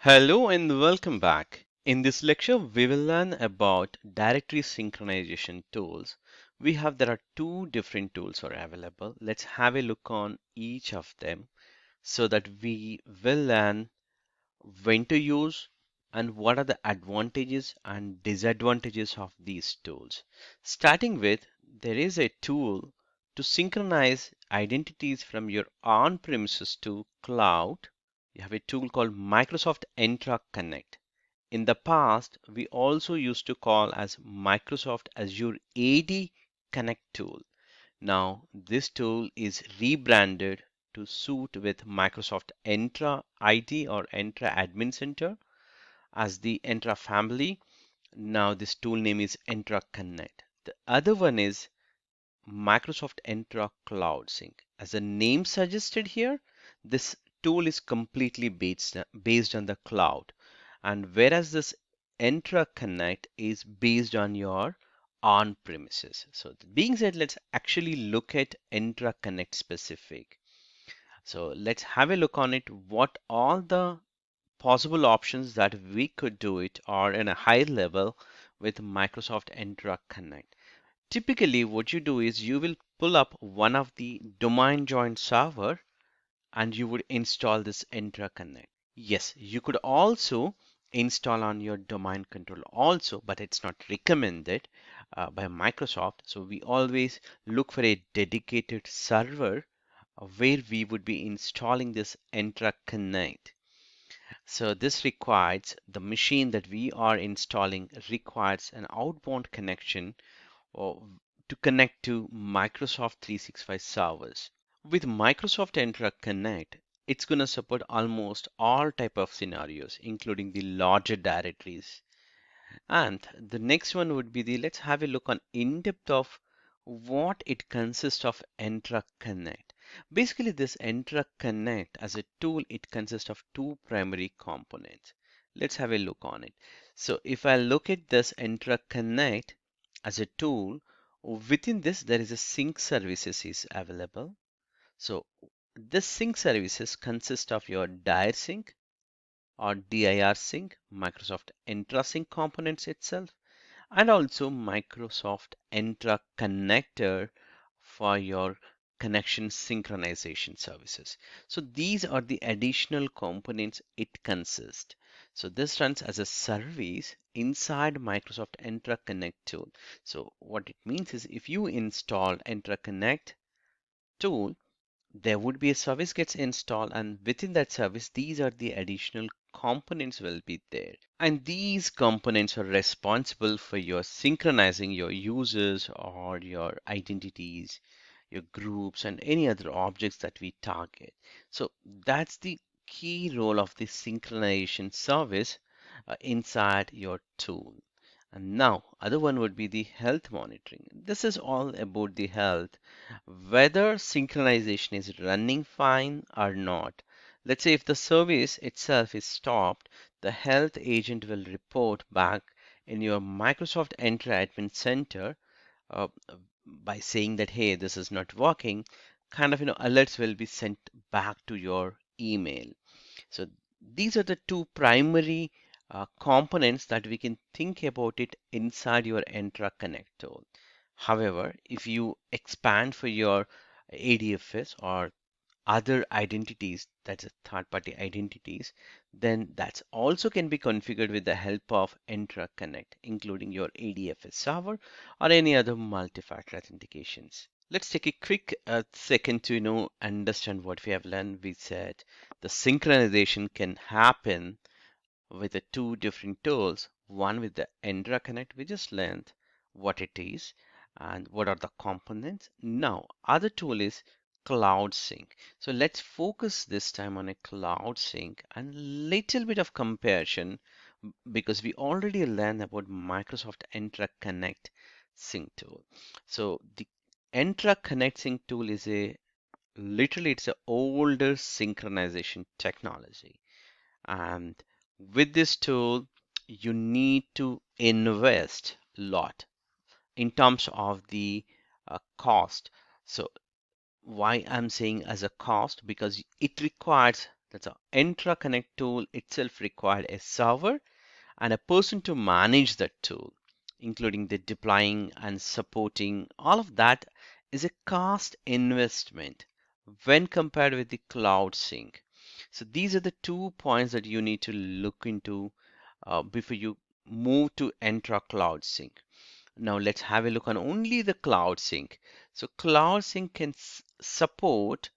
Hello and welcome back. In this lecture, we will learn about directory synchronization tools. There are two different tools are available. Let's have a look on each of them so that we will learn when to use and what are the advantages and disadvantages of these tools. Starting with, there is a tool to synchronize identities from your on-premises to cloud. You have a tool called Microsoft Entra Connect. In the past, we also used to call as Microsoft Azure AD Connect tool. Now, this tool is rebranded to suit with Microsoft Entra ID or Entra Admin Center as the Entra family. Now, this tool name is Entra Connect. The other one is Microsoft Entra Cloud Sync. As the name suggested here, this tool is completely based on the cloud. And whereas this Entra Connect is based on your on premises. So being said, let's actually look at Entra Connect specific. So let's have a look on it. What all the possible options that we could do it are in a high level with Microsoft Entra Connect. Typically, what you do is you will pull up one of the domain joined server and you would install this Entra Connect. Yes, you could also install on your domain controller also, but it's not recommended by Microsoft. So we always look for a dedicated server where we would be installing this Entra Connect. So this requires the machine that we are installing requires an outbound connection or to connect to Microsoft 365 servers. With Microsoft Entra Connect, it's going to support almost all type of scenarios, including the larger directories. And the next one would be the let's have a look on in depth of what it consists of Entra Connect. Basically, this Entra Connect as a tool, it consists of two primary components. Let's have a look on it. So if I look at this Entra Connect as a tool, within this there is a sync services is available. So this sync services consist of your dir sync or dir sync, Microsoft Entra sync components itself, and also Microsoft Entra connector for your connection synchronization services. So these are the additional components it consists. So this runs as a service inside Microsoft Entra Connect tool. So what it means is if you install Entra Connect tool, there would be a service gets installed, and within that service these are the additional components will be there, and these components are responsible for your synchronizing your users or your identities, your groups, and any other objects that we target. So that's the key role of the synchronization service inside your tool. And now, other one would be the health monitoring. This is all about the health, whether synchronization is running fine or not. Let's say if the service itself is stopped, the health agent will report back in your Microsoft Entra Admin Center uh, by saying that, hey, this is not working. Kind of, alerts will be sent back to your email. So these are the two primary components that we can think about it inside your Entra Connect tool. However, if you expand for your ADFS or other identities, that's a third-party identities, then that's also can be configured with the help of Entra Connect, including your ADFS server or any other multi-factor authentications. Let's take a quick second to understand what we have learned. We said the synchronization can happen with the two different tools. One with the Entra Connect, we just learned what it is and what are the components. Now, other tool is Cloud Sync. So let's focus this time on a Cloud Sync and little bit of comparison because we already learned about Microsoft Entra Connect Sync tool. So the Entra Connect Sync tool is it's a older synchronization technology, and with this tool, you need to invest a lot in terms of the cost. So why I'm saying as a cost, because it requires That's a Entra Connect tool itself required a server and a person to manage that tool, including the deploying and supporting. All of that is a cost investment when compared with the cloud sync. So these are the 2 points that you need to look into before you move to Entra Cloud Sync. Now let's have a look on only the Cloud Sync. So Cloud Sync can support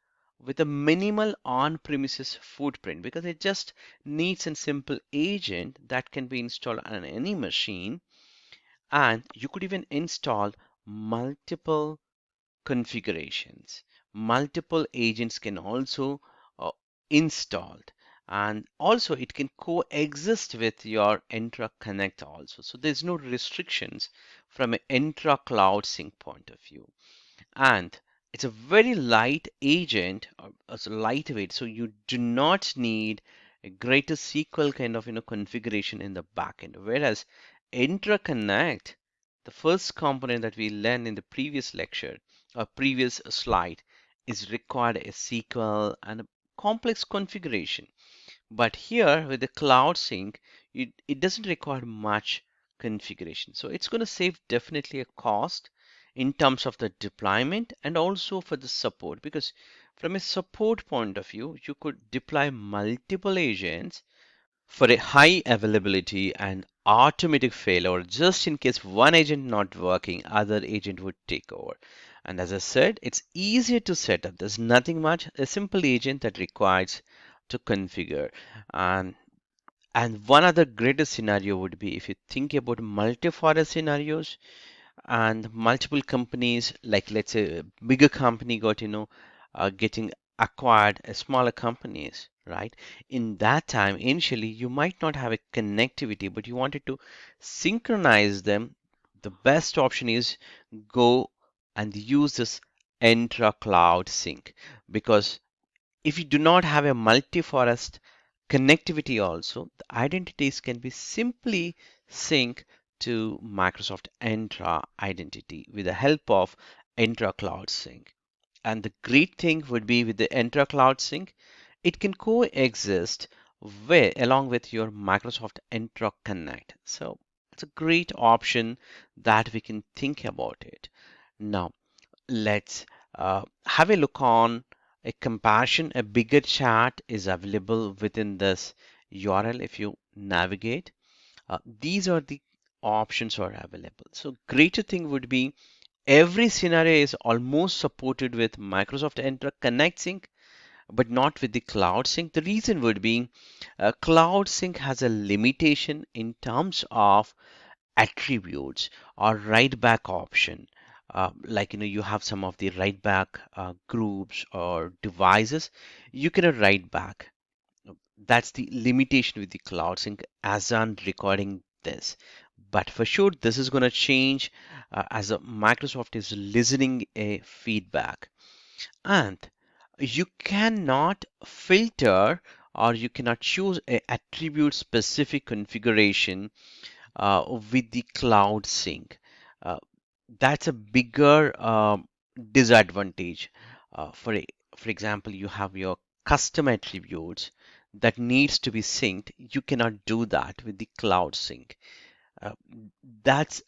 with a minimal on-premises footprint because it just needs a simple agent that can be installed on any machine, and you could even install multiple configurations. Multiple agents can also installed, and also it can coexist with your Entra Connect also. So there's no restrictions from an Entra Cloud Sync point of view. And it's a very light agent, it's lightweight, so you do not need a greater SQL kind of configuration in the backend. Whereas Entra Connect, the first component that we learned in the previous lecture or previous slide, is required a SQL and a complex configuration. But here with the Cloud Sync, it doesn't require much configuration. So it's going to save definitely a cost in terms of the deployment and also for the support, because from a support point of view, you could deploy multiple agents for a high availability and automatic failure. Just in case one agent not working, other agent would take over. And as I said, it's easier to set up. There's nothing much, a simple agent that requires to configure. and and one other greatest scenario would be if you think about multi-forest scenarios and multiple companies, like let's say a bigger company got getting acquired as smaller companies, right? In that time, initially you might not have a connectivity, but you wanted to synchronize them. The best option is go and use this Entra Cloud Sync, because if you do not have a multi-forest connectivity also, the identities can be simply sync to Microsoft Entra Identity with the help of Entra Cloud Sync. And the great thing would be with the Entra Cloud Sync, it can coexist along with your Microsoft Entra Connect. So it's a great option that we can think about it. Now, let's have a look on a comparison. A bigger chart is available within this URL if you navigate. These are the options are available. So greater thing would be every scenario is almost supported with Microsoft Entra Connect Sync, but not with the Cloud Sync. The reason would be Cloud Sync has a limitation in terms of attributes or write back option. Like you have some of the write back groups or devices, you cannot write back. That's the limitation with the Cloud Sync as I'm recording this. But for sure, this is going to change as Microsoft is listening a feedback. And you cannot filter or you cannot choose a attribute specific configuration with the Cloud Sync. Uh, that's a bigger disadvantage. For example, you have your custom attributes that needs to be synced. You cannot do that with the Cloud Sync. Uh, that's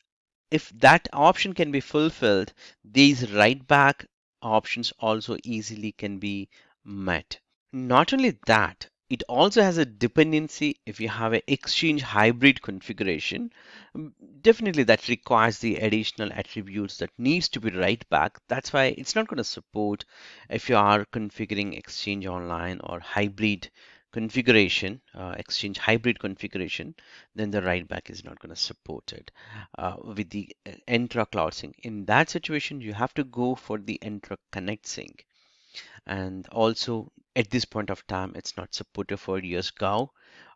if that option can be fulfilled, these write back options also easily can be met. Not only that, it also has a dependency. If you have an Exchange hybrid configuration, definitely that requires the additional attributes that needs to be write back. That's why it's not going to support if you are configuring Exchange Online or hybrid configuration, Exchange hybrid configuration, then the write back is not going to support it with the Entra Cloud Sync. In that situation, you have to go for the Entra Connect Sync. And also at this point of time, it's not supported for USGov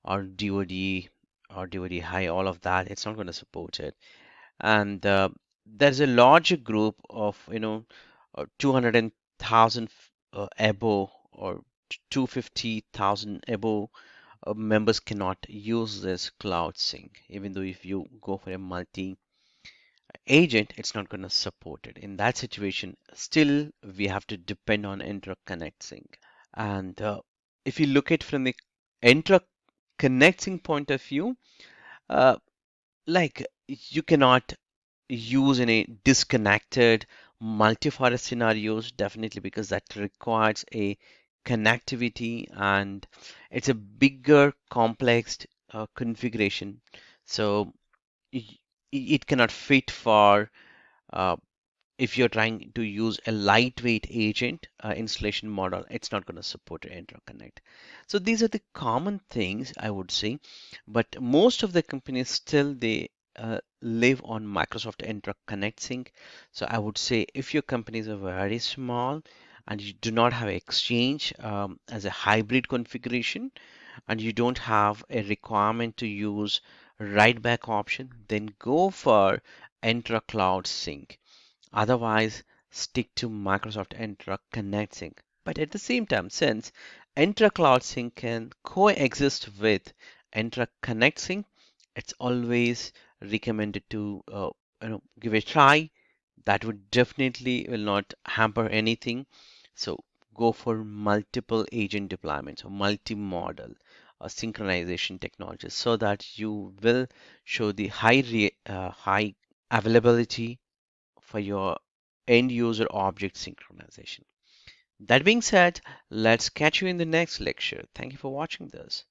or DoD or DoD High, all of that. It's not going to support it. And there's a larger group of 200,000 above or 250,000 above members cannot use this cloud sync. Even though if you go for a multi agent, it's not going to support it. In that situation, still we have to depend on interconnect sync. And if you look at from the Entra connecting point of view, uh, like you cannot use in a disconnected multi-forest scenarios, definitely, because that requires a connectivity and it's a bigger complex configuration. So y- it cannot fit for uh, if you're trying to use a lightweight agent installation model, it's not going to support interconnect. So these are the common things I would say, but most of the companies still they live on Microsoft Interconnect Sync. So I would say if your companies are very small and you do not have Exchange as a hybrid configuration and you don't have a requirement to use write-back option, then go for Entra Cloud Sync. Otherwise, stick to Microsoft Entra Connect Sync. But at the same time, since Entra Cloud Sync can coexist with Entra Connect Sync, it's always recommended to give a try. That would definitely will not hamper anything. So go for multiple agent deployments or multi-model synchronization technologies so that you will show the high availability for your end user object synchronization. That being said, let's catch you in the next lecture. Thank you for watching this.